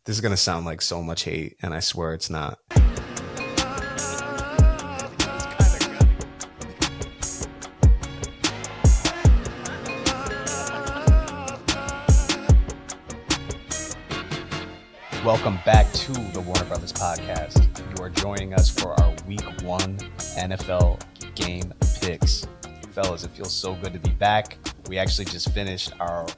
This is going to sound like so much hate, and I swear it's not. Welcome back to the Warner Brothers podcast. You are joining us for our Week 1 NFL game picks. Fellas, it feels so good to be back. We actually just finished our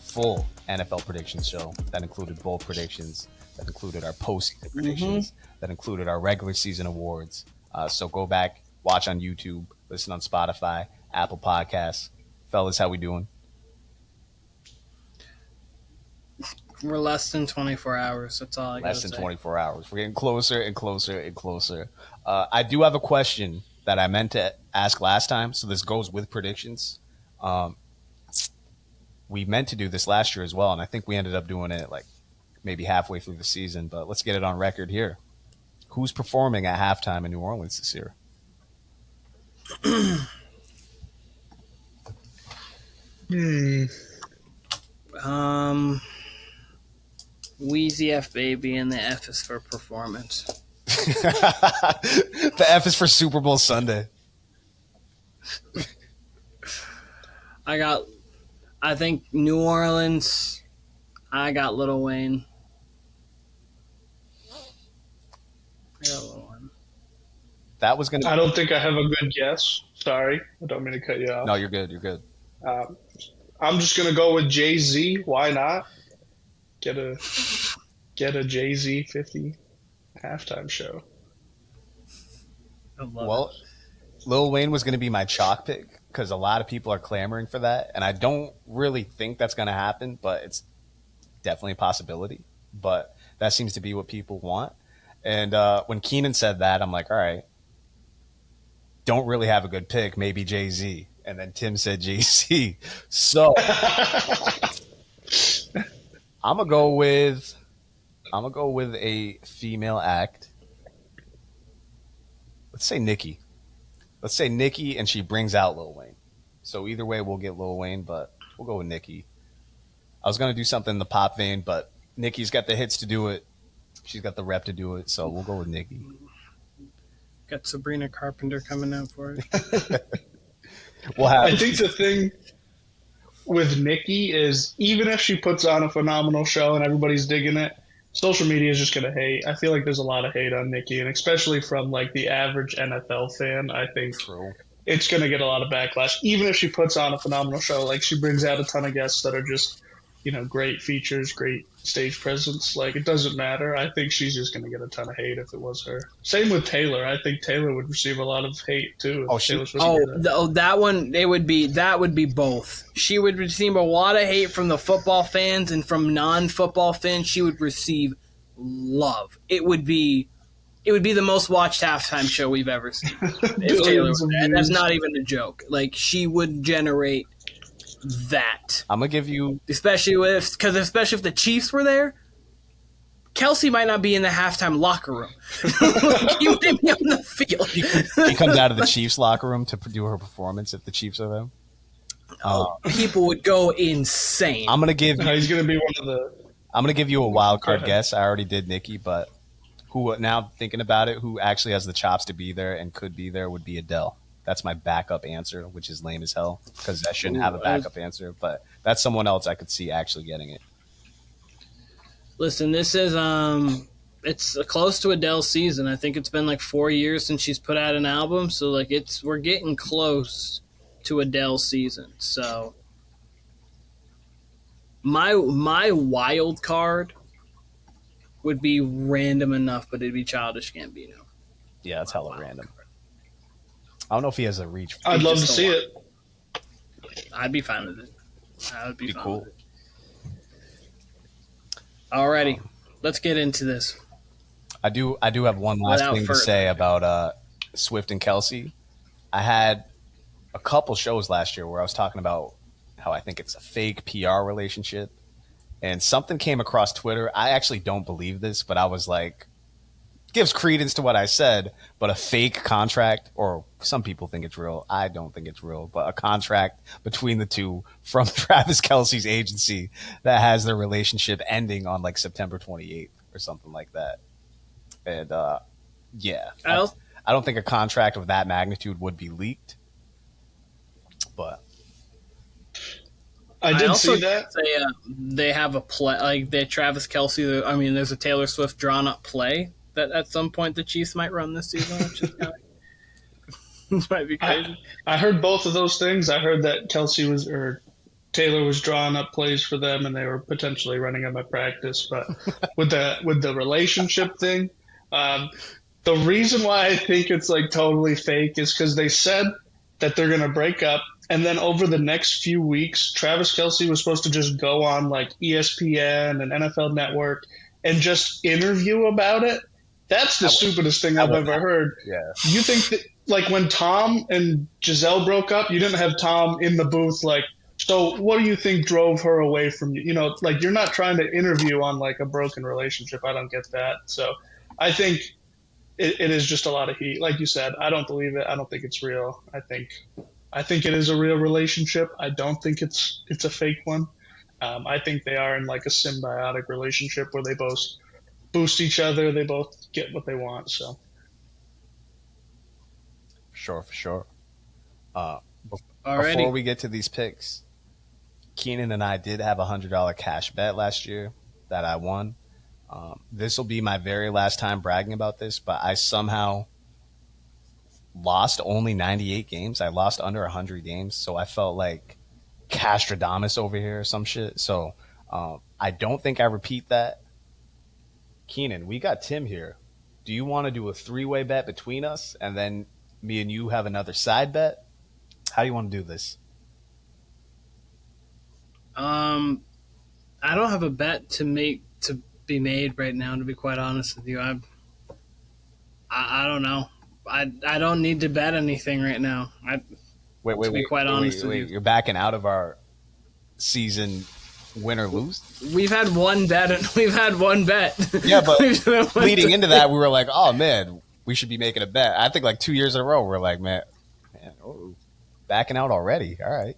full NFL predictions show. That included bowl predictions, that included our postseason predictions, that included our regular season awards. So go back, watch on YouTube, listen on Spotify, Apple Podcasts. Fellas, how we doing? We're less than 24 hours. That's all I got to say. Less than 24 hours. We're getting closer and closer and closer. I do have a question that I meant to ask last time, so this goes with predictions. We meant to do this last year as well, and I think we ended up doing it like maybe halfway through the season, but let's get it on record here. Who's performing at halftime in New Orleans this year? Wheezy F baby, and the F is for performance. The F is for Super Bowl Sunday. I think New Orleans. I got Lil Wayne. That was gonna. I don't think I have a good guess. Sorry, I don't mean to cut you off. No, you're good. You're good. I'm just gonna go with Jay-Z. Why not? Get a Jay-Z 50 halftime show. Well, Lil Wayne was going to be my chalk pick because a lot of people are clamoring for that, and I don't really think that's going to happen, but it's definitely a possibility. But that seems to be what people want. And when Keenan said that, I'm like, all right, don't really have a good pick, maybe Jay-Z. And then Tim said Jay-Z. So I'm gonna go with a female act. Let's say Nicki. And she brings out Lil Wayne. So either way, we'll get Lil Wayne, but we'll go with Nicki. I was gonna do something in the pop vein, but Nicki's got the hits to do it. She's got the rep to do it, so we'll go with Nicki. Got Sabrina Carpenter coming out for it. I think the thing with Nicki is even if she puts on a phenomenal show and everybody's digging it, social media is just going to hate. I feel like there's a lot of hate on Nicki, and especially from like the average NFL fan, I think it's going to get a lot of backlash. Even if she puts on a phenomenal show, like she brings out a ton of guests that are just, great features, great stage presence. Like it doesn't matter. I think she's just going to get a ton of hate if it was her. Same with Taylor. I think Taylor would receive a lot of hate too. That would be both. She would receive a lot of hate from the football fans, and from non-football fans, she would receive love. It would be the most watched halftime show we've ever seen. If Taylor was there. That's not even a joke. Like she would generate that. I'm gonna give you, especially if the Chiefs were there, Kelsey might not be in the halftime locker room. He wouldn't be on the field. She comes out of the Chiefs locker room to do her performance if the Chiefs are there. People would go insane. I'm gonna give. He's gonna be one of the. I'm gonna give you a wild card guess. I already did Nicki, but who now thinking about it, who actually has the chops to be there and could be there would be Adele. That's my backup answer, which is lame as hell because I shouldn't have a backup answer. But that's someone else I could see actually getting it. Listen, this is it's close to Adele's season. I think it's been like 4 years since she's put out an album, so like we're getting close to Adele's season. So my wild card would be random enough, but it'd be Childish Gambino. Yeah, that's hella random. I don't know if he has a reach. I'd love to see it. I'd be fine with it. I would be fine cool. with it. Alrighty, let's get into this. I do have one last thing to say about Swift and Kelsey. I had a couple shows last year where I was talking about how I think it's a fake PR relationship, and something came across Twitter. I actually don't believe this, but I was like, gives credence to what I said, but a fake contract, or some people think it's real. I don't think it's real, but a contract between the two from Travis Kelce's agency that has their relationship ending on like September 28th or something like that. And yeah, I don't think a contract of that magnitude would be leaked, but I did see that. They have a play, like they Travis Kelce. I mean, there's a Taylor Swift drawn up play that at some point the Chiefs might run this season, which is kind of might be crazy. I heard both of those things. I heard that Taylor was drawing up plays for them, and they were potentially running them at practice. But with the relationship thing, the reason why I think it's like totally fake is because they said that they're going to break up. And then over the next few weeks, Travis Kelce was supposed to just go on like ESPN and NFL Network and just interview about it. That's the stupidest thing I've ever heard. Yeah. You think that, like, when Tom and Giselle broke up, you didn't have Tom in the booth like, so what do you think drove her away from you? You know, like, you're not trying to interview on like a broken relationship. I don't get that. So I think it is just a lot of heat. Like you said, I don't believe it. I don't think it's real. I think it is a real relationship. I don't think it's a fake one. I think they are in like a symbiotic relationship where they both boost each other. They both get what they want. So, for sure. Alrighty. Before we get to these picks, Keenan and I did have $100 cash bet last year that I won. This will be my very last time bragging about this, but I somehow lost only 98 games. I lost under 100 games, so I felt like Castradamus over here or some shit. So I don't think I repeat that. Keenan, we got Tim here. Do you want to do a 3-way bet between us, and then me and you have another side bet? How do you want to do this? I don't have a bet to be made right now, to be quite honest with you. I don't know. I don't need to bet anything right now. Wait, to be quite honest with you. You're backing out of our season win or lose? We've had one bet, and we've had one bet. Yeah, but leading into that, we were like, oh, man, we should be making a bet. I think like 2 years in a row, we're like, man, backing out already. All right.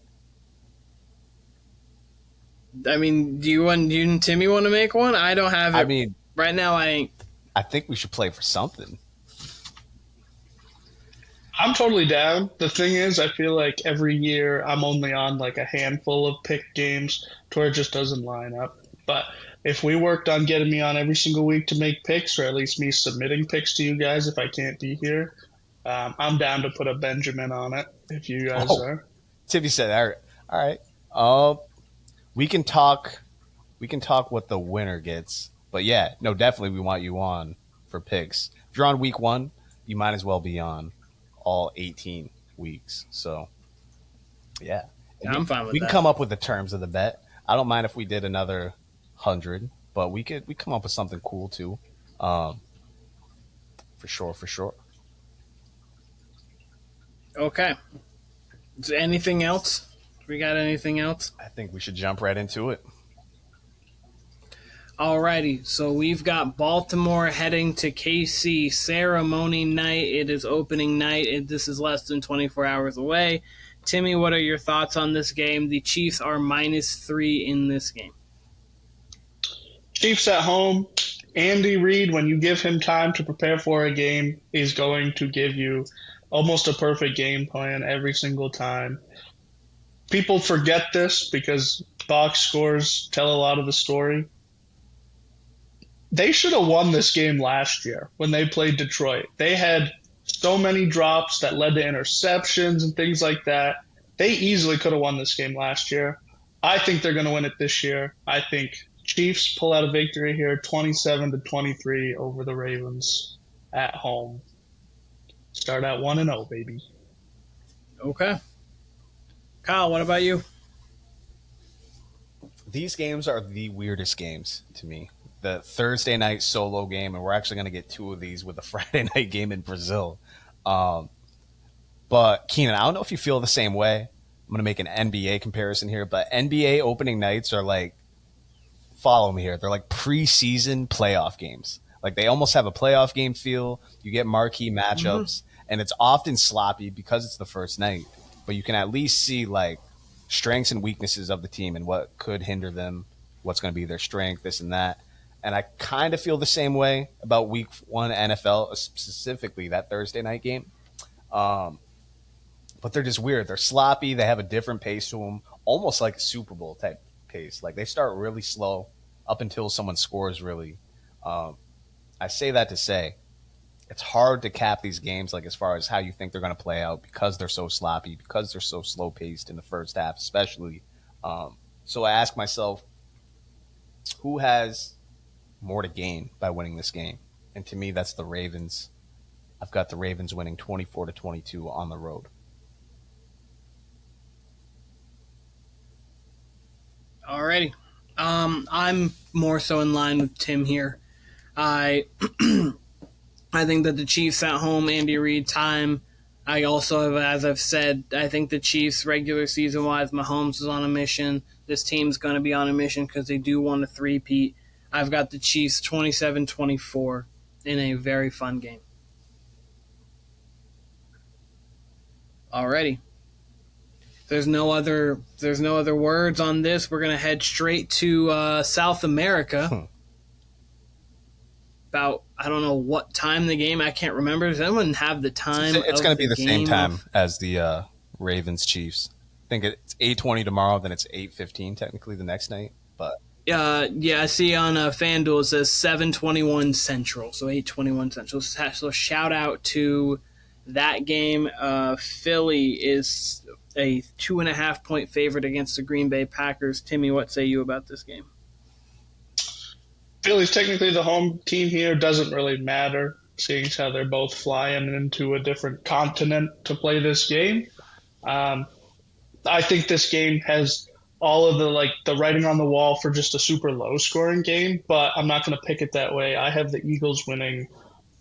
I mean, do you and Timmy want to make one? I don't have it. I mean, right now I ain't. I think we should play for something. I'm totally down. The thing is, I feel like every year I'm only on like a handful of pick games to where it just doesn't line up. But if we worked on getting me on every single week to make picks, or at least me submitting picks to you guys if I can't be here, I'm down to put a Benjamin on it if you guys are. Timmy said, all right. We can talk what the winner gets. But yeah, no, definitely we want you on for picks. If you're on week 1, you might as well be on all 18 weeks. So, yeah. I'm fine with that. We can come up with the terms of the bet. I don't mind if we did another 100, but we come up with something cool too. For sure. Okay. Is there anything else? We got anything else? I think we should jump right into it. Alrighty, so we've got Baltimore heading to KC ceremony night. It is opening night. This is less than 24 hours away. Timmy, what are your thoughts on this game? The Chiefs are -3 in this game. Chiefs at home. Andy Reid, when you give him time to prepare for a game, is going to give you almost a perfect game plan every single time. People forget this because box scores tell a lot of the story. They should have won this game last year when they played Detroit. They had so many drops that led to interceptions and things like that. They easily could have won this game last year. I think they're going to win it this year. I think Chiefs pull out a victory here, 27-23 over the Ravens at home. Start at 1-0, baby. Okay. Kyle, what about you? These games are the weirdest games to me. The Thursday night solo game, and we're actually going to get 2 of these with the Friday night game in Brazil. But Keenan, I don't know if you feel the same way. I'm going to make an NBA comparison here, but NBA opening nights are like, follow me here, they're like preseason playoff games. Like they almost have a playoff game feel. You get marquee matchups, and it's often sloppy because it's the first night. But you can at least see like strengths and weaknesses of the team and what could hinder them, what's going to be their strength, this and that. And I kind of feel the same way about Week 1 NFL, specifically that Thursday night game. But they're just weird. They're sloppy. They have a different pace to them, almost like a Super Bowl type pace. Like they start really slow up until someone scores really. I say that to say it's hard to cap these games, like as far as how you think they're going to play out because they're so sloppy, because they're so slow paced in the first half, especially. So I ask myself, who has more to gain by winning this game? And to me, that's the Ravens. I've got the Ravens winning 24-22 on the road. Alrighty. I'm more so in line with Tim here. I think that the Chiefs at home, Andy Reid time. I also have, as I've said, I think the Chiefs regular season wise, Mahomes is on a mission. This team's going to be on a mission because they do want a three-peat. I've got the Chiefs 27-24 in a very fun game. Alrighty. There's no other words on this. We're gonna head straight to South America. About I don't know what time the game. I can't remember. Does anyone have the time? It's going to be the same time as the Ravens Chiefs. I think it's 8:20 tomorrow. Then it's 8:15 technically the next night. But yeah, I see on FanDuel it says 7:21 Central, so 8:21 Central. So shout out to that game. Philly is a 2.5 point favorite against the Green Bay Packers. Timmy, what say you about this game? Philly's technically the home team here. Doesn't really matter, seeing as how they're both flying into a different continent to play this game. I think this game has all of the writing on the wall for just a super low scoring game, but I'm not going to pick it that way. I have the Eagles winning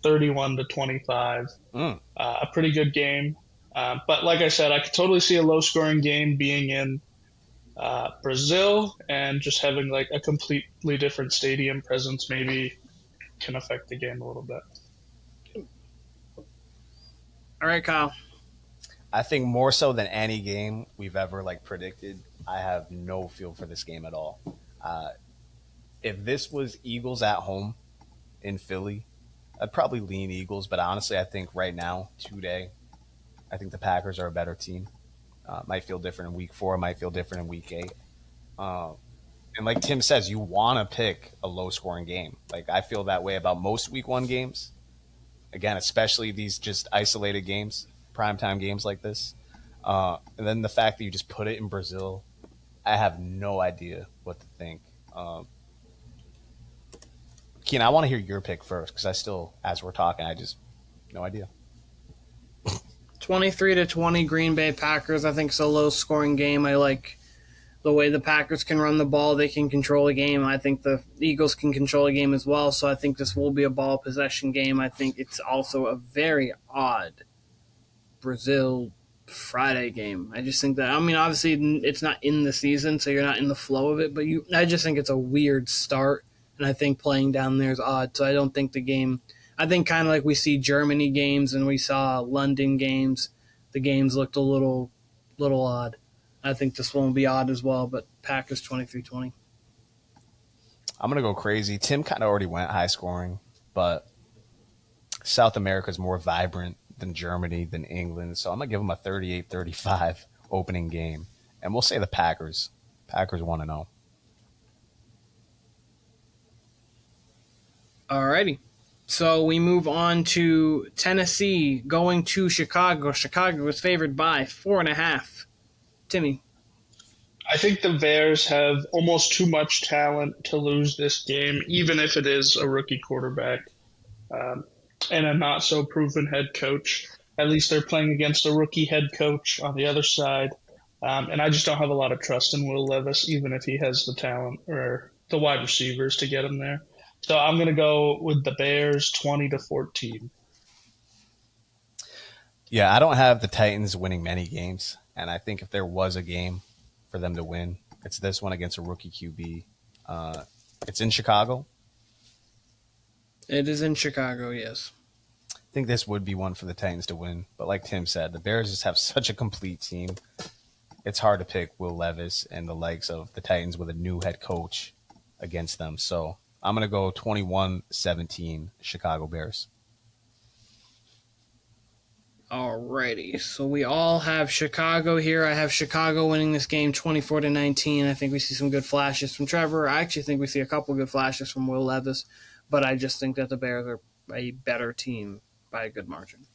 31-25. A pretty good game. But like I said, I could totally see a low-scoring game being in Brazil, and just having like a completely different stadium presence maybe can affect the game a little bit. All right, Kyle. I think more so than any game we've ever predicted, I have no feel for this game at all. If this was Eagles at home in Philly, I'd probably lean Eagles, but honestly, I think right now, today, I think the Packers are a better team. Might feel different in week 4, might feel different in week 8. And like Tim says, you want to pick a low-scoring game. I feel that way about most week 1 games. Again, especially these just isolated games, primetime games like this. And then the fact that you just put it in Brazil, I have no idea what to think. Keen, I want to hear your pick first because I still, as we're talking, I just no idea. 23-20 Green Bay Packers. I think it's a low-scoring game. I like the way the Packers can run the ball. They can control the game. I think the Eagles can control the game as well, so I think this will be a ball possession game. I think it's also a very odd Brazil Friday game. I just think that, obviously it's not in the season, so you're not in the flow of it, but I just think it's a weird start, and I think playing down there is odd, so I don't think the game – I think kind of like we see Germany games and we saw London games, the games looked a little odd. I think this one will be odd as well, but Packers 23-20. I'm going to go crazy. Tim kind of already went high scoring, but South America is more vibrant than Germany, than England, so I'm going to give them a 38-35 opening game. And we'll say the Packers. Packers 1-0. All righty. So we move on to Tennessee going to Chicago. Chicago was favored by 4.5. Timmy. I think the Bears have almost too much talent to lose this game, even if it is a rookie quarterback and a not-so-proven head coach. At least they're playing against a rookie head coach on the other side. And I just don't have a lot of trust in Will Levis, even if he has the talent or the wide receivers to get him there. So I'm going to go with the Bears 20-14. Yeah, I don't have the Titans winning many games, and I think if there was a game for them to win, it's this one against a rookie QB. It's in Chicago. It is in Chicago, yes. I think this would be one for the Titans to win. But like Tim said, the Bears just have such a complete team. It's hard to pick Will Levis and the likes of the Titans with a new head coach against them. So I'm going to go 21-17 Chicago Bears. Alrighty, so we all have Chicago here. I have Chicago winning this game 24-19. I think we see some good flashes from Trevor. I actually think we see a couple good flashes from Will Levis, but I just think that the Bears are a better team by a good margin.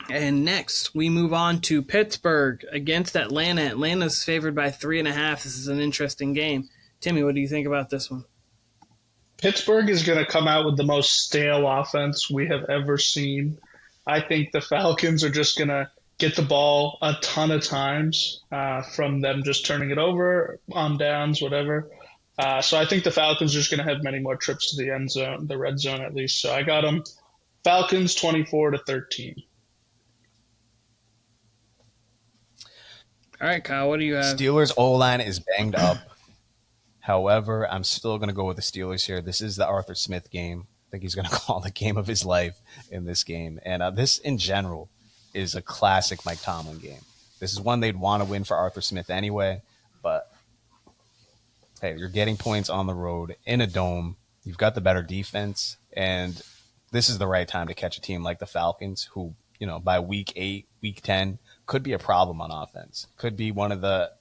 And next, we move on to Pittsburgh against Atlanta. Atlanta's favored by 3.5. This is an interesting game. Timmy, what do you think about this one? Pittsburgh is going to come out with the most stale offense we have ever seen. I think the Falcons are just going to get the ball a ton of times from them just turning it over on downs, whatever. So I think the Falcons are just going to have many more trips to the end zone, the red zone at least. So I got them Falcons 24-13. All right, Kyle, what do you have? Steelers O-line is banged up. However, I'm still going to go with the Steelers here. This is the Arthur Smith game. I think he's going to call the game of his life in this game. And this, in general, is a classic Mike Tomlin game. This is one they'd want to win for Arthur Smith anyway. But, hey, you're getting points on the road in a dome. You've got the better defense. And this is the right time to catch a team like the Falcons who, by week 8, week 10, could be a problem on offense. Could be one of the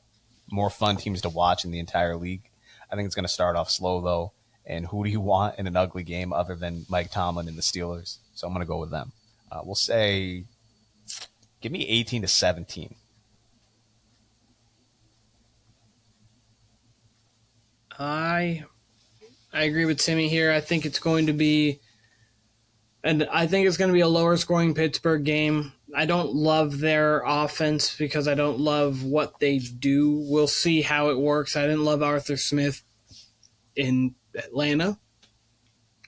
more fun teams to watch in the entire league. I think it's going to start off slow, though. And who do you want in an ugly game other than Mike Tomlin and the Steelers? So I'm going to go with them. We'll say, give me 18-17. I agree with Timmy here. I think it's going to be a lower scoring Pittsburgh game. I don't love their offense because I don't love what they do. We'll see how it works. I didn't love Arthur Smith in Atlanta.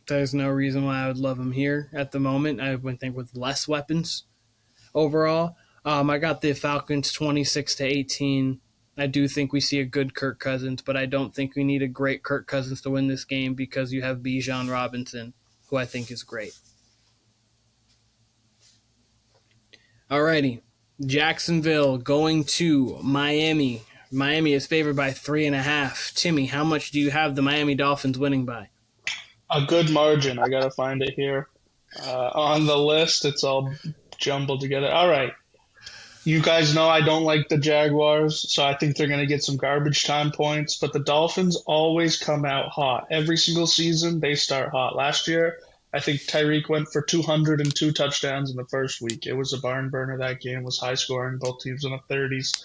There's no reason why I would love him here at the moment. I would think with less weapons overall. I got the Falcons 26-18. I do think we see a good Kirk Cousins, but I don't think we need a great Kirk Cousins to win this game because you have Bijan Robinson, who I think is great. Alrighty, Jacksonville going to Miami. Miami is favored by 3.5. Timmy, how much do you have the Miami Dolphins winning by? A good margin. I got to find it here. On the list, it's all jumbled together. All right. You guys know I don't like the Jaguars, so I think they're going to get some garbage time points. But the Dolphins always come out hot. Every single season, they start hot. Last year, I think Tyreek went for 202 touchdowns in the first week. It was a barn burner. That game was high scoring, both teams in the 30s.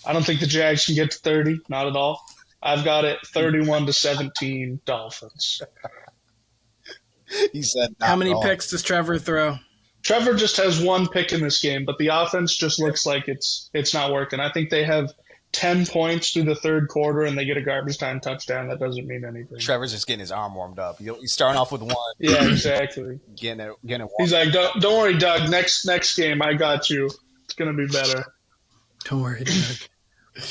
I don't think the Jags can get to 30, not at all. I've got it 31-17 Dolphins. He said, how many picks does Trevor throw? Trevor just has one pick in this game, but the offense just looks like it's not working. I think they have 10 points through the third quarter and they get a garbage time touchdown. That doesn't mean anything. Trevor's just getting his arm warmed up. He's starting off with one. Yeah, exactly. Getting it. He's like, don't worry, Doug. Next game, I got you. It's gonna be better. Don't worry, Doug.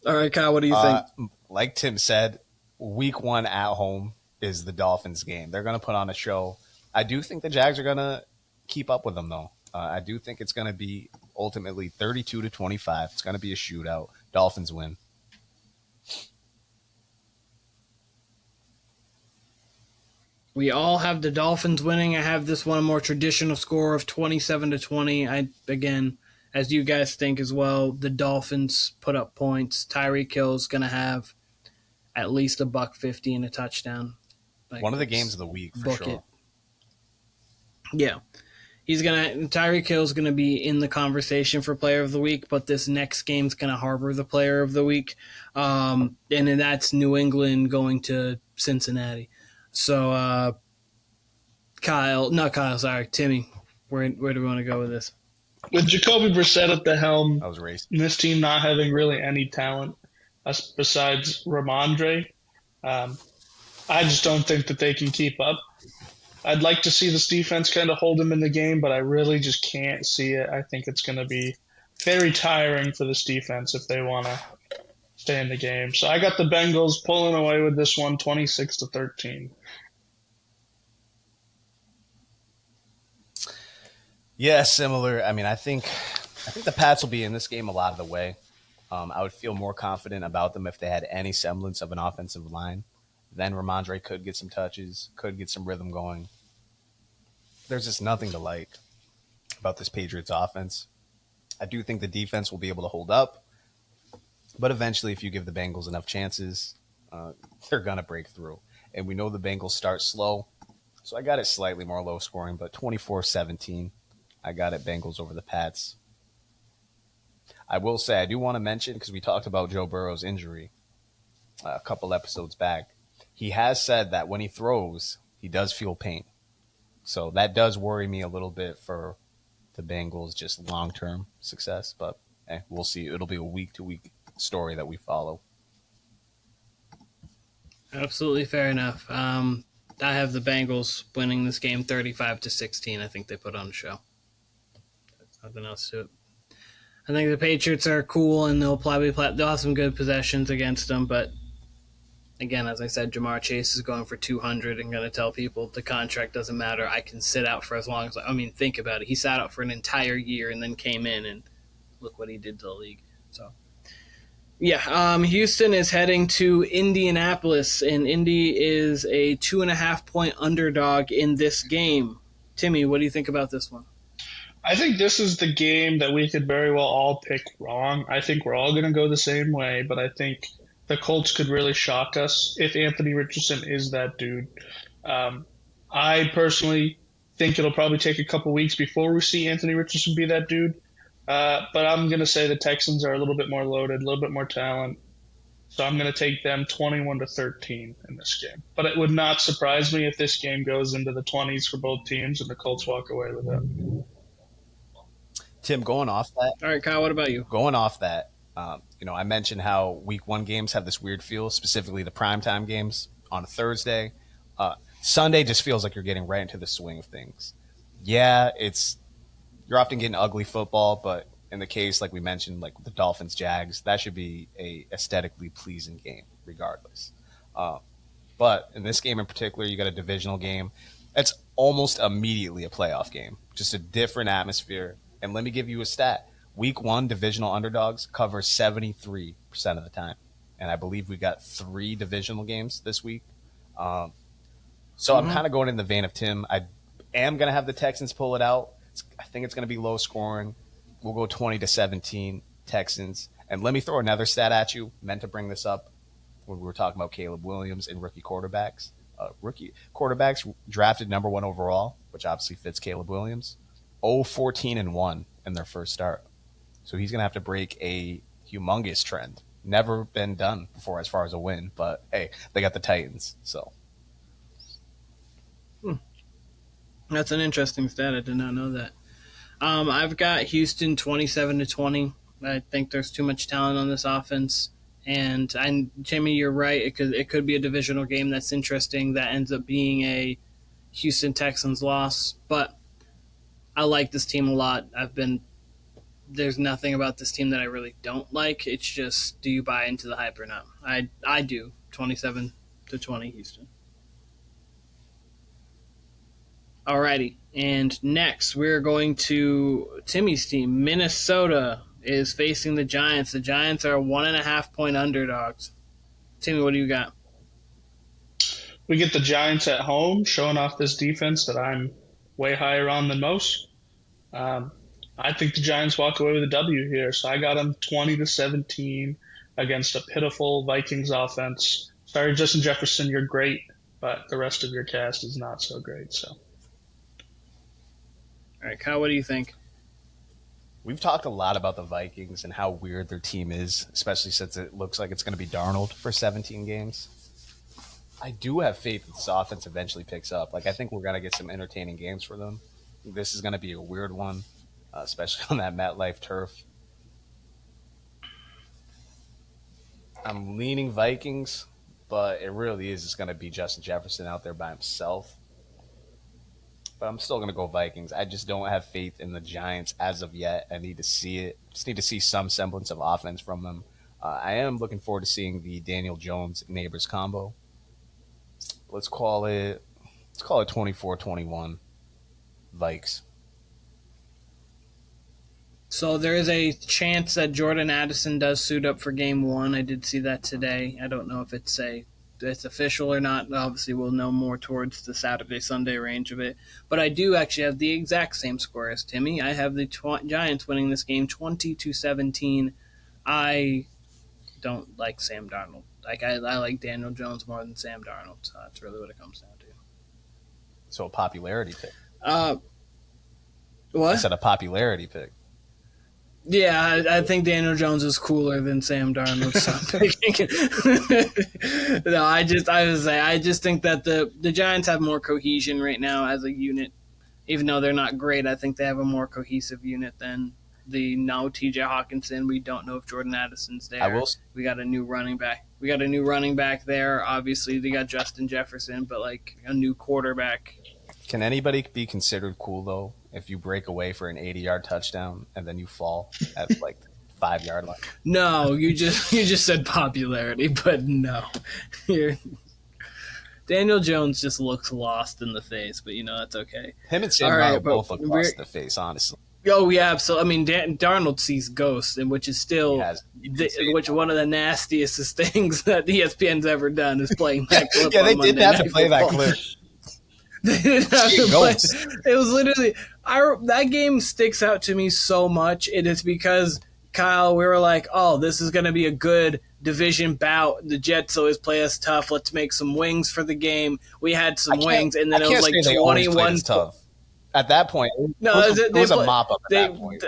All right, Kyle, what do you think? Like Tim said, week 1 at home is the Dolphins game. They're gonna put on a show. I do think the Jags are gonna keep up with them, though. I do think it's gonna be ultimately 32-25. It's gonna be a shootout. Dolphins win. We all have the Dolphins winning. I have this one a more traditional score of 27-20. Again, as you guys think as well, the Dolphins put up points. Tyreek Hill's going to have at least $150 and a touchdown. One of the games of the week for sure. It. Yeah. Tyreek Hill's gonna be in the conversation for Player of the Week, but this next game's gonna harbor the Player of the Week, and then that's New England going to Cincinnati. So, Timmy, where do we want to go with this? With Jacoby Brissett at the helm, I was racing. And this team not having really any talent besides Ramondre, I just don't think that they can keep up. I'd like to see this defense kind of hold them in the game, but I really just can't see it. I think it's going to be very tiring for this defense if they want to stay in the game. So I got the Bengals pulling away with this one, 26-13. Yeah, similar. I mean, I think the Pats will be in this game a lot of the way. I would feel more confident about them if they had any semblance of an offensive line. Then Ramondre could get some touches, could get some rhythm going. There's just nothing to like about this Patriots offense. I do think the defense will be able to hold up, but eventually, if you give the Bengals enough chances, they're going to break through. And we know the Bengals start slow, so I got it slightly more low scoring, but 24-17. I got it Bengals over the Pats. I will say, I do want to mention, because we talked about Joe Burrow's injury a couple episodes back. He has said that when he throws, he does feel pain. So that does worry me a little bit for the Bengals' just long-term success. But we'll see. It'll be a week-to-week story that we follow. Absolutely fair enough. I have the Bengals winning this game 35-16. I think they put on a show. There's nothing else to it. I think the Patriots are cool, and they'll have some good possessions against them. But again, as I said, Jamar Chase is going for 200 and going to tell people the contract doesn't matter. I can sit out for as long as think about it. He sat out for an entire year and then came in, and look what he did to the league. So, yeah, Houston is heading to Indianapolis, and Indy is a 2.5-point underdog in this game. Timmy, what do you think about this one? I think this is the game that we could very well all pick wrong. I think we're all going to go the same way, but I think the Colts could really shock us if Anthony Richardson is that dude. I personally think it'll probably take a couple weeks before we see Anthony Richardson be that dude. But I'm going to say the Texans are a little bit more loaded, a little bit more talent. So I'm going to take them 21-13 in this game. But it would not surprise me if this game goes into the 20s for both teams and the Colts walk away with it. Tim, going off that. All right, Kyle, what about you? Going off that, I mentioned how week one games have this weird feel, specifically the primetime games on a Thursday. Sunday just feels like you're getting right into the swing of things. Yeah, you're often getting ugly football, but in the case, like we mentioned, like the Dolphins-Jags, that should be a aesthetically pleasing game regardless. But in this game in particular, you got a divisional game. It's almost immediately a playoff game, just a different atmosphere. And let me give you a stat. Week one, divisional underdogs cover 73% of the time. And I believe we got 3 divisional games this week. I'm kind of going in the vein of Tim. I am going to have the Texans pull it out. I think it's going to be low scoring. We'll go 20-17 Texans. And let me throw another stat at you. Meant to bring this up when we were talking about Caleb Williams and rookie quarterbacks. Rookie quarterbacks drafted number 1 overall, which obviously fits Caleb Williams. 0-14-1 in their first start. So he's going to have to break a humongous trend. Never been done before as far as a win, but hey, they got the Titans, so. That's an interesting stat. I did not know that. I've got Houston 27-20. I think there's too much talent on this offense. And Timmy, you're right. It could be a divisional game that's interesting that ends up being a Houston Texans loss. But I like this team a lot. There's nothing about this team that I really don't like. It's just, do you buy into the hype or not? I do. 27-20 Houston. Alrighty. And next, we're going to Timmy's team. Minnesota is facing the Giants. The Giants are 1.5-point underdogs. Timmy, what do you got? We get the Giants at home, showing off this defense that I'm way higher on than most. I think the Giants walk away with a W here, so I got them 20-17 against a pitiful Vikings offense. Sorry, Justin Jefferson, you're great, but the rest of your cast is not so great. So, all right, Kyle, what do you think? We've talked a lot about the Vikings and how weird their team is, especially since it looks like it's going to be Darnold for 17 games. I do have faith that this offense eventually picks up. I think we're going to get some entertaining games for them. This is going to be a weird one, especially on that MetLife turf. I'm leaning Vikings, but it really is just going to be Justin Jefferson out there by himself. But I'm still going to go Vikings. I just don't have faith in the Giants as of yet. I need to see it. Just need to see some semblance of offense from them. I am looking forward to seeing the Daniel Jones Neighbors combo. Let's call it 24-21 Vikes. So there is a chance that Jordan Addison does suit up for game one. I did see that today. I don't know if it's official or not. Obviously, we'll know more towards the Saturday-Sunday range of it. But I do actually have the exact same score as Timmy. I have the Giants winning this game 20-17. I don't like Sam Darnold. I like Daniel Jones more than Sam Darnold. So that's really what it comes down to. So a popularity pick. What? I said a popularity pick. Yeah, I think Daniel Jones is cooler than Sam Darnold. So no, I just think that the Giants have more cohesion right now as a unit. Even though they're not great, I think they have a more cohesive unit than the now T.J. Hawkinson. We don't know if Jordan Addison's there. We got a new running back. There. Obviously, they got Justin Jefferson, but like a new quarterback. Can anybody be considered cool though if you break away for an 80-yard touchdown and then you fall at like 5-yard line? No, you just said popularity, but no. Daniel Jones just looks lost in the face, but that's okay. Him and Sam Darnold both look lost in the face, honestly. Oh yeah, so I mean, Darnold sees ghosts, and which is still one of the nastiest things that ESPN's ever done is playing that clip. Yeah, they didn't have to play that clip. They didn't have to play. It was literally that game sticks out to me so much. It is because Kyle, we were like, oh, this is going to be a good division bout. The Jets always play us tough. Let's make some wings for the game. We had some wings, and then it was like 21 tough. At that point, it was a mop up. At that point,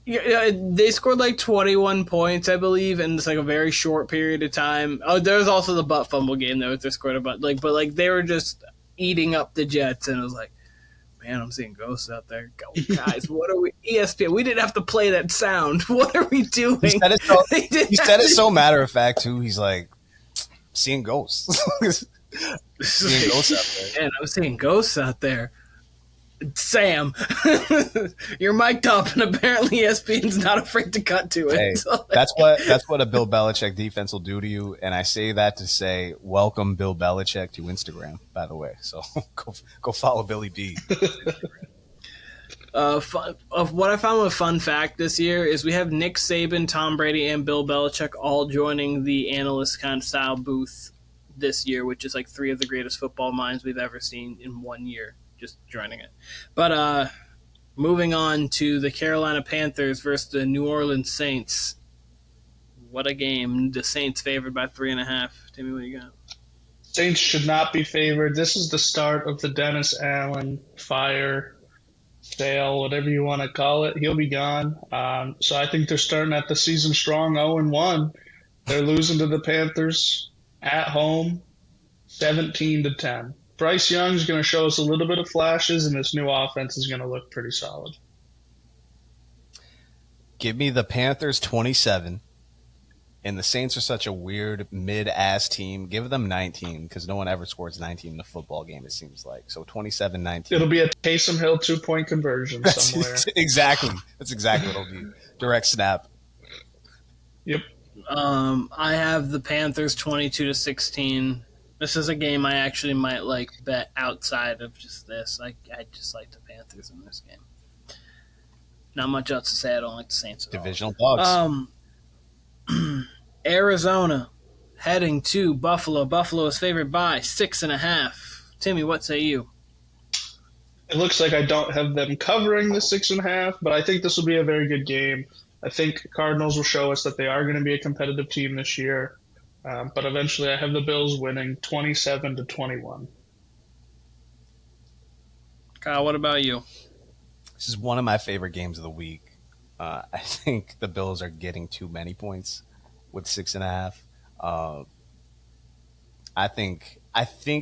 they scored like 21 points, I believe, in just like a very short period of time. Oh, there was also the butt fumble game though. They scored a butt, but they were just eating up the Jets, and it was like, man, I'm seeing ghosts out there. Guys, what are we? ESPN, we didn't have to play that sound. What are we doing? He said it so matter of fact too. He's like, seeing ghosts. Seeing ghosts out there. Man, I was seeing ghosts out there. Sam, you're mic'd up, and apparently ESPN's not afraid to cut to it. Hey, so that's what a Bill Belichick defense will do to you, and I say that to say welcome Bill Belichick to Instagram, by the way. So go follow Billy B. What I found a fun fact this year is we have Nick Saban, Tom Brady, and Bill Belichick all joining the analyst kind of style booth this year, which is like 3 of the greatest football minds we've ever seen in 1 year. Just joining it. But moving on to the Carolina Panthers versus the New Orleans Saints. What a game. The Saints favored by 3.5. Timmy, what do you got? Saints should not be favored. This is the start of the Dennis Allen fire sale, whatever you want to call it. He'll be gone. So I think they're starting at the season strong 0-1. They're losing to the Panthers at home 17-10. Bryce Young's going to show us a little bit of flashes, and this new offense is going to look pretty solid. Give me the Panthers 27, and the Saints are such a weird mid-ass team. Give them 19, because no one ever scores 19 in a football game, it seems like. So 27-19. It'll be a Taysom Hill 2-point conversion somewhere. Exactly. That's exactly what it'll be. Direct snap. Yep. I have the Panthers 22-16. This is a game I actually might bet outside of just this. I just like the Panthers in this game. Not much else to say. I don't like the Saints at Divisional dogs. Arizona heading to Buffalo. Buffalo is favored by 6.5. Timmy, what say you? It looks like I don't have them covering the 6.5, but I think this will be a very good game. I think Cardinals will show us that they are going to be a competitive team this year. But eventually I have the Bills winning 27-21. Kyle, what about you? This is one of my favorite games of the week. I think the Bills are getting too many points with 6.5. I think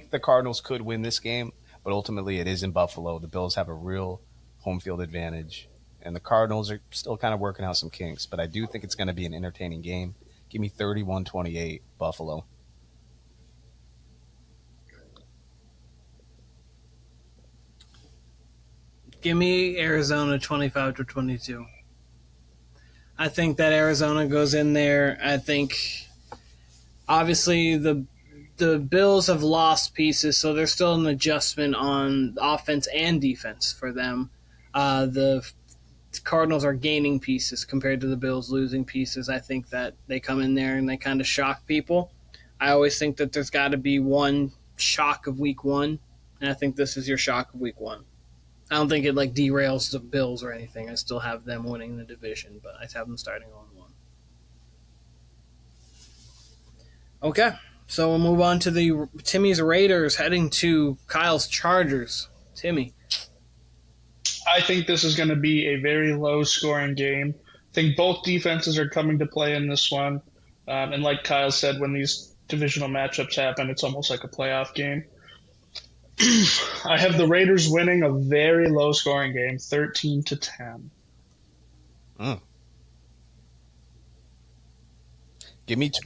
the Cardinals could win this game, but ultimately it is in Buffalo. The Bills have a real home field advantage, and the Cardinals are still kind of working out some kinks, but I do think it's going to be an entertaining game. Give me 31-28, Buffalo. Give me Arizona 25-22. I think that Arizona goes in there. I think, obviously, the Bills have lost pieces, so there's still an adjustment on offense and defense for them. The Cardinals are gaining pieces compared to the Bills losing pieces. I think that they come in there and they kind of shock people. I always think that there's got to be one shock of week one, and I think this is your shock of week one. I don't think it derails the Bills or anything. I still have them winning the division, but I have them starting on 1. Okay, so we'll move on to the Timmy's Raiders heading to Kyle's Chargers. Timmy. I think this is going to be a very low-scoring game. I think both defenses are coming to play in this one. And like Kyle said, when these divisional matchups happen, it's almost like a playoff game. I have the Raiders winning a very low-scoring game, 13-10.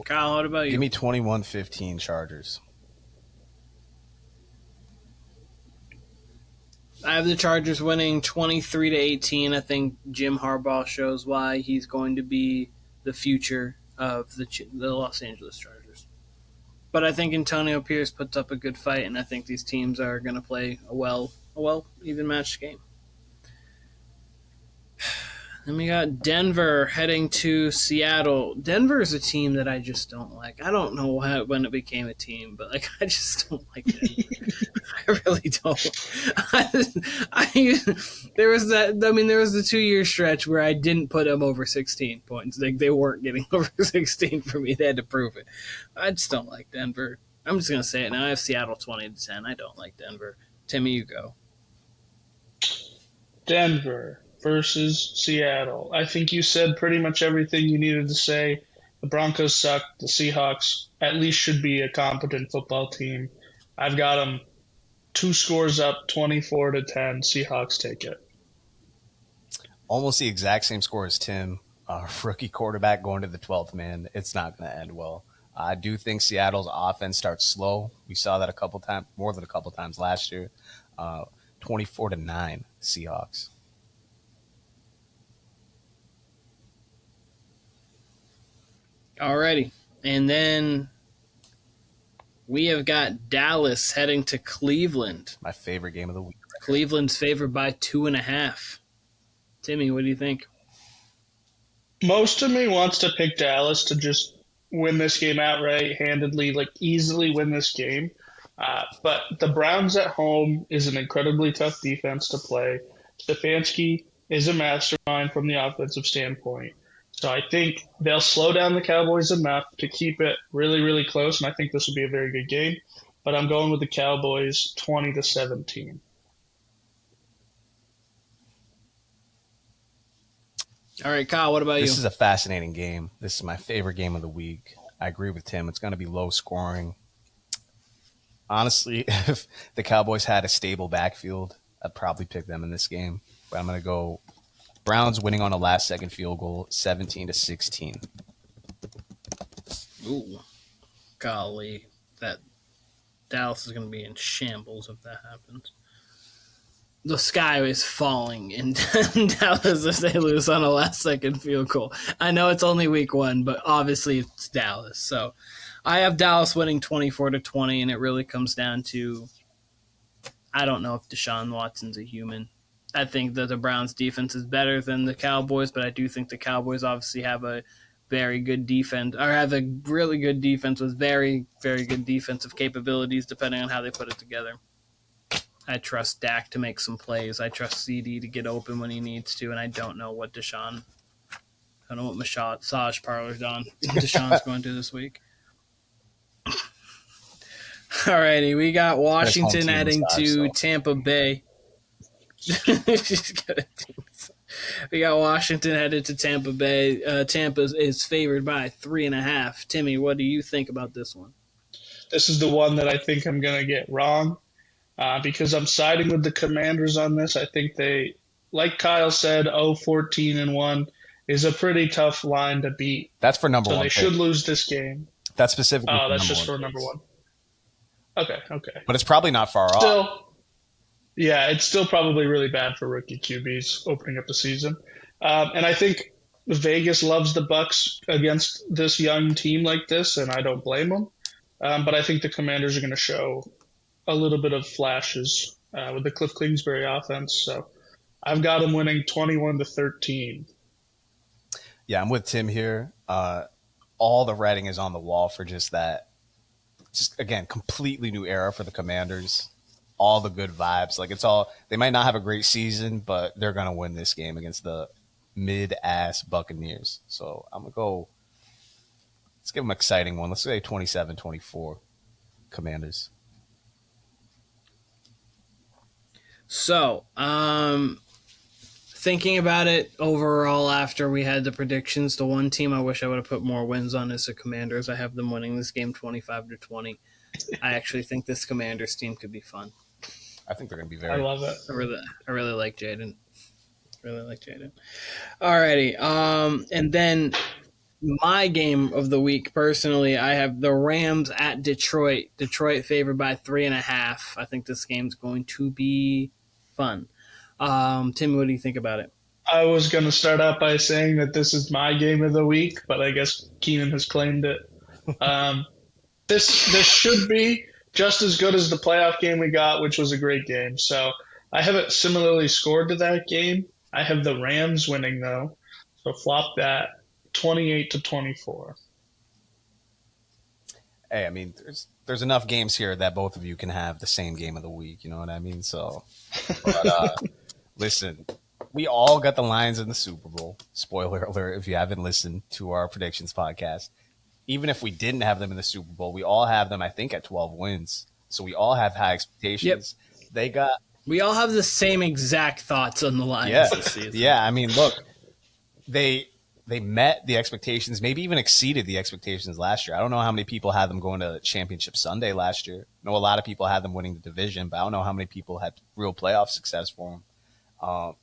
Kyle, what about you? Give me 21-15 Chargers. I have the Chargers winning 23-18. I think Jim Harbaugh shows why he's going to be the future of the Los Angeles Chargers. But I think Antonio Pierce puts up a good fight, and I think these teams are going to play a well even matched game. Then we got Denver heading to Seattle. Denver is a team that I just don't like. I don't know when it became a team, but I just don't like Denver. I really don't. There was the 2-year stretch where I didn't put them over 16 points. They weren't getting over 16 for me. They had to prove it. I just don't like Denver. I'm just gonna say it now. I have Seattle 20-10. I don't like Denver. Timmy, you go. Denver versus Seattle. I think you said pretty much everything you needed to say. The Broncos suck. The Seahawks at least should be a competent football team. I've got them 2 scores up, 24-10. Seahawks take it. Almost the exact same score as Tim. Rookie quarterback going to the 12th man. It's not going to end well. I do think Seattle's offense starts slow. We saw that more than a couple times last year. 24-9 Seahawks. Alrighty. And then we have got Dallas heading to Cleveland. My favorite game of the week. Cleveland's favored by 2.5. Timmy, what do you think? Most of me wants to pick Dallas to just win this game outright, handedly, easily win this game. But the Browns at home is an incredibly tough defense to play. Stefanski is a mastermind from the offensive standpoint. So I think they'll slow down the Cowboys enough to keep it really, really close, and I think this will be a very good game. But I'm going with the Cowboys 20-17. All right, Kyle, what about you? This is a fascinating game. This is my favorite game of the week. I agree with Tim. It's going to be low scoring. Honestly, if the Cowboys had a stable backfield, I'd probably pick them in this game. But I'm going to go Browns winning on a last-second field goal, 17-16. Ooh, golly, that Dallas is going to be in shambles if that happens. The sky is falling in Dallas if they lose on a last-second field goal. I know it's only week 1, but obviously it's Dallas. So I have Dallas winning 24-20, and it really comes down to I don't know if Deshaun Watson's a human. I think that the Browns' defense is better than the Cowboys, but I do think the Cowboys obviously have a very good defense, or have a really good defense with very, very good defensive capabilities, depending on how they put it together. I trust Dak to make some plays. I trust CD to get open when he needs to, and I don't know what Deshaun. I don't know what massage parlor's on. Deshaun's going to this week. Alrighty, we got Washington heading to Tampa Bay. We got Washington headed to Tampa Bay. Tampa is favored by 3.5. Timmy, what do you think about this one? This is the one that I think I'm going to get wrong because I'm siding with the Commanders on this. I think they, like Kyle said, 0-14-1 is a pretty tough line to beat. That's for number 1. So they should lose this game. That's specifically. Oh, that's just for number 1. Okay. But it's probably not far off. Yeah, it's still probably really bad for rookie QBs opening up the season. And I think Vegas loves the Bucks against this young team like this, and I don't blame them. But I think the Commanders are going to show a little bit of flashes with the Cliff Kingsbury offense. So I've got them winning 21-13. Yeah, I'm with Tim here. All the writing is on the wall for just that. Just again, completely new era for the Commanders. All the good vibes. Like, it's all, they might not have a great season, but they're going to win this game against the mid-ass Buccaneers. So I'm going to go, let's give them an exciting one. Let's say 27-24 Commanders. So, thinking about it overall after we had the predictions, the one team I wish I would have put more wins on is the Commanders. I have them winning this game 25-20. I actually think this Commanders team could be fun. I think they're going to be very. I love it. I really like Jaden. Alrighty. And then my game of the week, personally, I have the Rams at Detroit. Detroit favored by 3.5. I think this game's going to be fun. Tim, what do you think about it? I was going to start out by saying that this is my game of the week, but I guess Keenan has claimed it. This should be just as good as the playoff game we got, which was a great game. So I have it similarly scored to that game. I have the Rams winning, though. So flop that 28-24. Hey, I mean, there's enough games here that both of you can have the same game of the week. You know what I mean? So, but, listen, we all got the Lions in the Super Bowl. Spoiler alert if you haven't listened to our predictions podcast. Even if we didn't have them in the Super Bowl, we all have them, I think, at 12 wins. So we all have high expectations. Yep. We all have the same exact thoughts on the Lions this season. Yeah, I mean, look, they met the expectations, maybe even exceeded the expectations last year. I don't know how many people had them going to Championship Sunday last year. I know a lot of people had them winning the division, but I don't know how many people had real playoff success for them.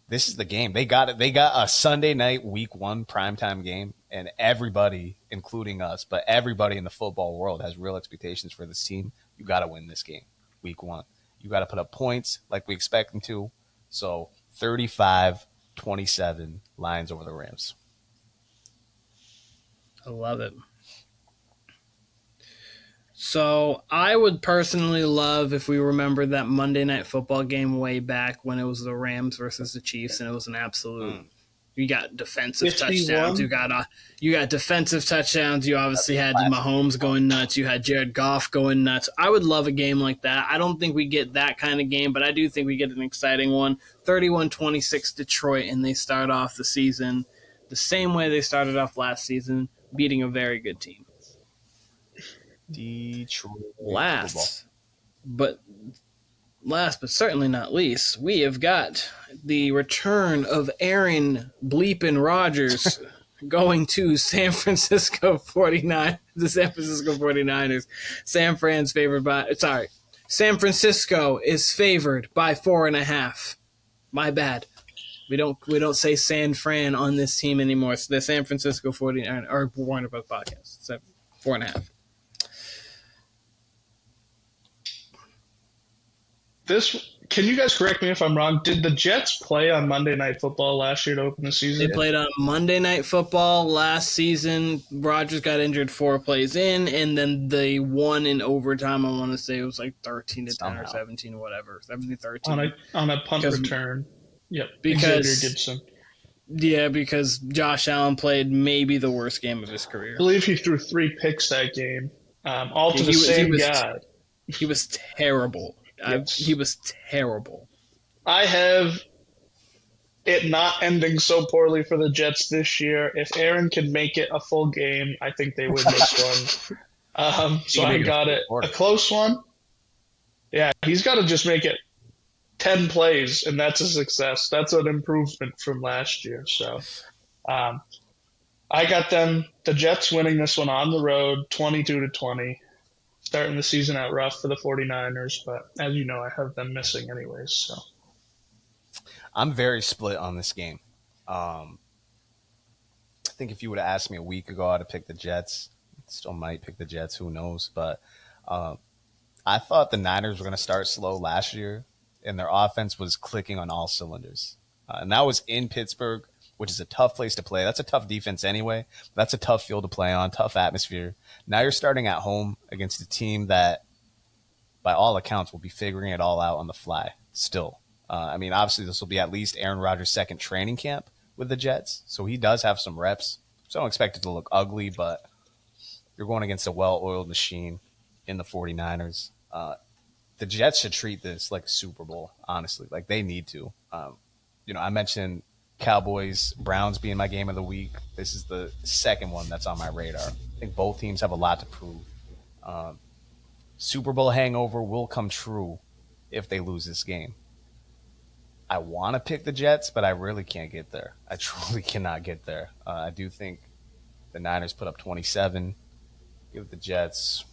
This is the game. They got it. They got a Sunday night week 1 primetime game, and everybody, including us, but everybody in the football world has real expectations for this team. You got to win this game week 1. You got to put up points like we expect them to. So 35-27 Lions over the Rams. I love it. So I would personally love if we remember that Monday Night Football game way back when it was the Rams versus the Chiefs, and it was an absolute. You got defensive 51? touchdowns. You got defensive touchdowns. You obviously had Mahomes going nuts. You had Jared Goff going nuts. I would love a game like that. I don't think we get that kind of game, but I do think we get an exciting one. 31-26 Detroit, and they start off the season the same way they started off last season, beating a very good team. Detroit. Last but certainly not least, we have got the return of Aaron Bleepin Rodgers going to San Francisco 49ers. The San Francisco 49ers. San Francisco is favored by 4.5. My bad. We don't say San Fran on this team anymore. It's the San Francisco 49ers or Warner Bros. Podcast. So 4.5. Can you guys correct me if I'm wrong? Did the Jets play on Monday Night Football last year to open the season? They played on Monday Night Football last season. Rodgers got injured 4 plays in, and then they won in overtime. I want to say it was like 13-10 or 17 or whatever, 17-13 on a punt return. Yep, because Xavier Gibson. Yeah, because Josh Allen played maybe the worst game of his career. I believe he threw 3 picks that game, all to the same guy. He was terrible. Yes. He was terrible. I have it not ending so poorly for the Jets this year. If Aaron can make it a full game, I think they win this one. So I got it. A close one. Yeah, he's got to just make it 10 plays, and that's a success. That's an improvement from last year. So I got them, the Jets winning this one on the road, 22-20. Starting the season out rough for the 49ers, but as you know, I have them missing anyways. So I'm very split on this game. I think if you would have asked me a week ago, I'd have picked the Jets. Still might pick the Jets, who knows? But I thought the Niners were going to start slow last year, and their offense was clicking on all cylinders. And that was in Pittsburgh. which is a tough place to play. That's a tough defense anyway. That's a tough field to play on, tough atmosphere. Now you're starting at home against a team that, by all accounts, will be figuring it all out on the fly still. I mean, obviously, this will be at least Aaron Rodgers' second training camp with the Jets, so he does have some reps. So I don't expect it to look ugly, but you're going against a well-oiled machine in the 49ers. The Jets should treat this like a Super Bowl, honestly. Like, they need to. I mentioned Cowboys, Browns being my game of the week. This is the second one that's on my radar. I think both teams have a lot to prove. Super Bowl hangover will come true if they lose this game. I want to pick the Jets, but I really can't get there. I truly cannot get there. I do think the Niners put up 27. Give the Jets.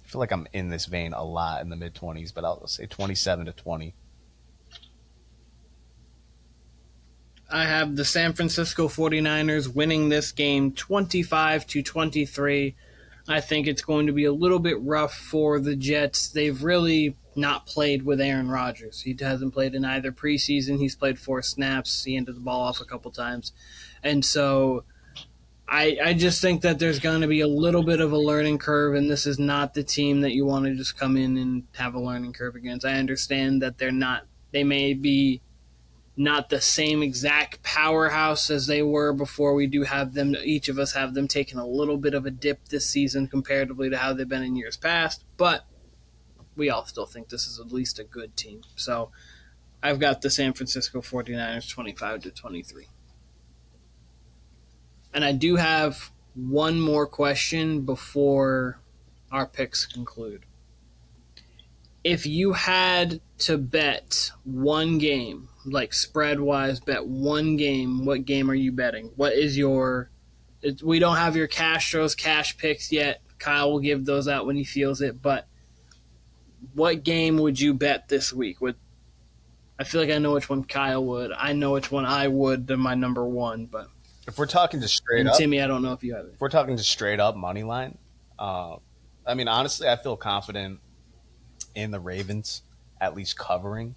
I feel like I'm in this vein a lot in the mid-20s, but I'll say 27-20. I have the San Francisco 49ers winning this game 25-23. I think it's going to be a little bit rough for the Jets. They've really not played with Aaron Rodgers. He hasn't played in either preseason. He's played 4 snaps. He ended the ball off a couple times. And so I just think that there's going to be a little bit of a learning curve, and this is not the team that you want to just come in and have a learning curve against. I understand that they may be not the same exact powerhouse as they were before. We do have them, each of us have them taking a little bit of a dip this season comparatively to how they've been in years past, but we all still think this is at least a good team. So I've got the San Francisco 49ers 25-23. And I do have one more question before our picks conclude. If you had to bet one game, like spread-wise, bet one game, what game are you betting? What is your – we don't have your cash picks yet. Kyle will give those out when he feels it. But what game would you bet this week? I feel like I know which one Kyle would. I know which one I would. They're my number one. But if we're talking just straight up – Timmy, I don't know if you have it. If we're talking just straight up money line, I mean, honestly, I feel confident in the Ravens at least covering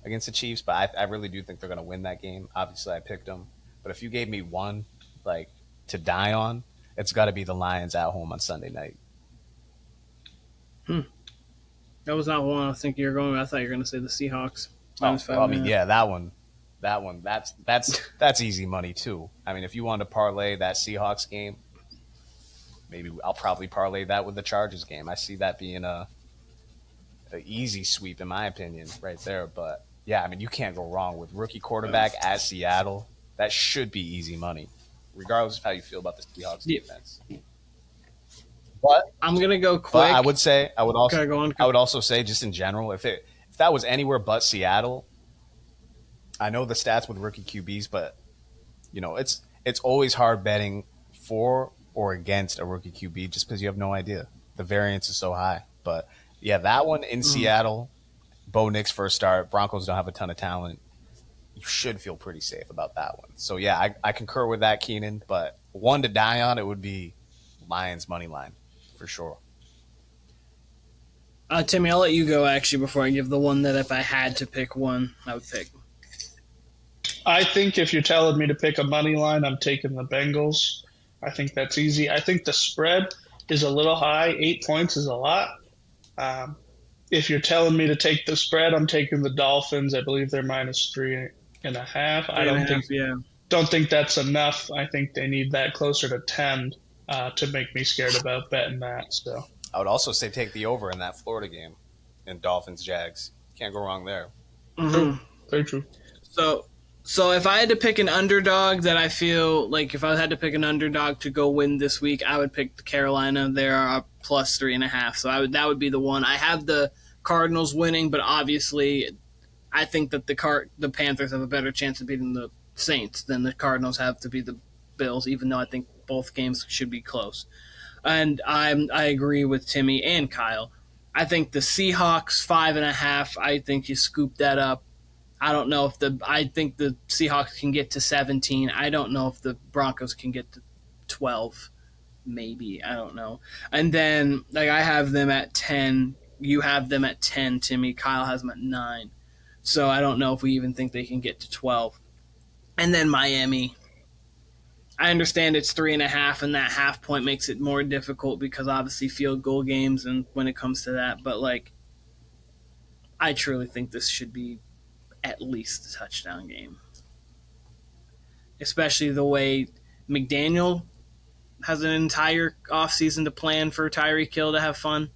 against the Chiefs, but I really do think they're going to win that game. Obviously, I picked them. But if you gave me one, like, to die on, it's got to be the Lions at home on Sunday night. That was not one I think you were going with. I thought you were going to say the Seahawks. I mean, yeah, that one, that's easy money, too. I mean, if you wanted to parlay that Seahawks game, maybe I'll probably parlay that with the Chargers game. I see that being an easy sweep, in my opinion, right there. But yeah, I mean, you can't go wrong with rookie quarterback at Seattle. That should be easy money, regardless of how you feel about the Seahawks defense. But I'm gonna go quick. But I would also say, just in general, if that was anywhere but Seattle, I know the stats with rookie QBs, but it's always hard betting for or against a rookie QB just because you have no idea. The variance is so high. But yeah, that one in Seattle, Bo Nix first start. Broncos don't have a ton of talent. You should feel pretty safe about that one. So yeah, I concur with that, Keenan. But one to die on, it would be Lions money line for sure. Timmy, I'll let you go actually before I give the one that if I had to pick one, I would pick. I think if you're telling me to pick a money line, I'm taking the Bengals. I think that's easy. I think the spread is a little high. 8 points is a lot. If you're telling me to take the spread, I'm taking the Dolphins. I believe they're -3.5. I don't think that's enough. I think they need that closer to 10 to make me scared about betting that. So I would also say take the over in that Florida game in Dolphins-Jags. Can't go wrong there. Mm-hmm. Very true. So if I had to pick an underdog that I feel like if I had to pick an underdog to go win this week, I would pick Carolina. They're up +3.5. So that would be the one. I have the Cardinals winning, but obviously I think that the Panthers have a better chance of beating the Saints than the Cardinals have to beat the Bills, even though I think both games should be close. And I agree with Timmy and Kyle. I think the Seahawks 5.5, I think you scoop that up. I don't know I think the Seahawks can get to 17. I don't know if the Broncos can get to 12. Maybe. I don't know. And then, I have them at 10. You have them at 10, Timmy. Kyle has them at 9. So I don't know if we even think they can get to 12. And then Miami. I understand it's 3.5, and that half point makes it more difficult because obviously field goal games and when it comes to that. But, like, I truly think this should be at least a touchdown game. Especially the way McDaniel has an entire offseason to plan for Tyreek Hill to have fun.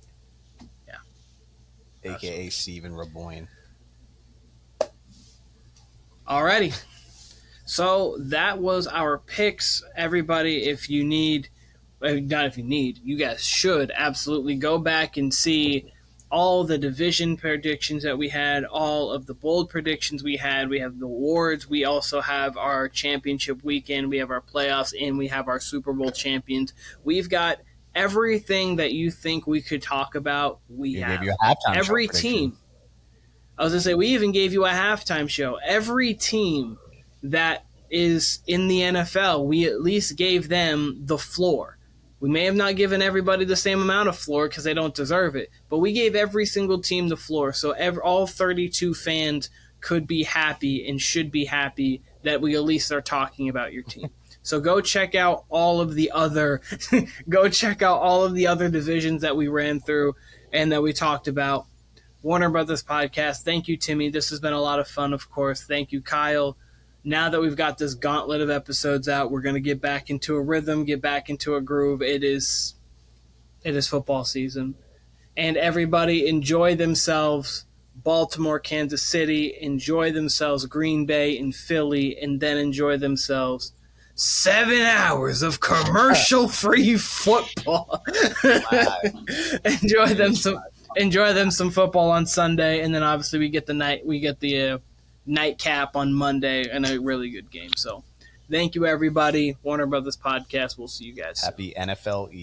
Yeah. AKA Steven Raboyne. Alrighty. So that was our picks. Everybody, if you need, not if you need, you guys should absolutely go back and see all the division predictions that we had, all of the bold predictions we had. We have the awards. We also have our championship weekend. We have our playoffs, and we have our Super Bowl champions. We've got everything that you think we could talk about. We have. Gave you a halftime Every show team. I was going to say, we even gave you a halftime show. Every team that is in the NFL, we at least gave them the floor. We may have not given everybody the same amount of floor because they don't deserve it, but we gave every single team the floor. So all 32 fans could be happy and should be happy that we at least are talking about your team. So go check out all of the other divisions that we ran through and that we talked about. Warner Brothers Podcast. Thank you, Timmy. This has been a lot of fun, of course. Thank you, Kyle. Now that we've got this gauntlet of episodes out, we're going to get back into a rhythm, get back into a groove. It is football season. And everybody enjoy themselves. Baltimore, Kansas City, enjoy themselves. Green Bay and Philly, and then enjoy themselves 7 hours of commercial-free football. Enjoy them some football on Sunday, and then obviously we get the nightcap on Monday and a really good game. So thank you, everybody. Warner Brothers Podcast. We'll see you guys soon. Happy NFL Eve.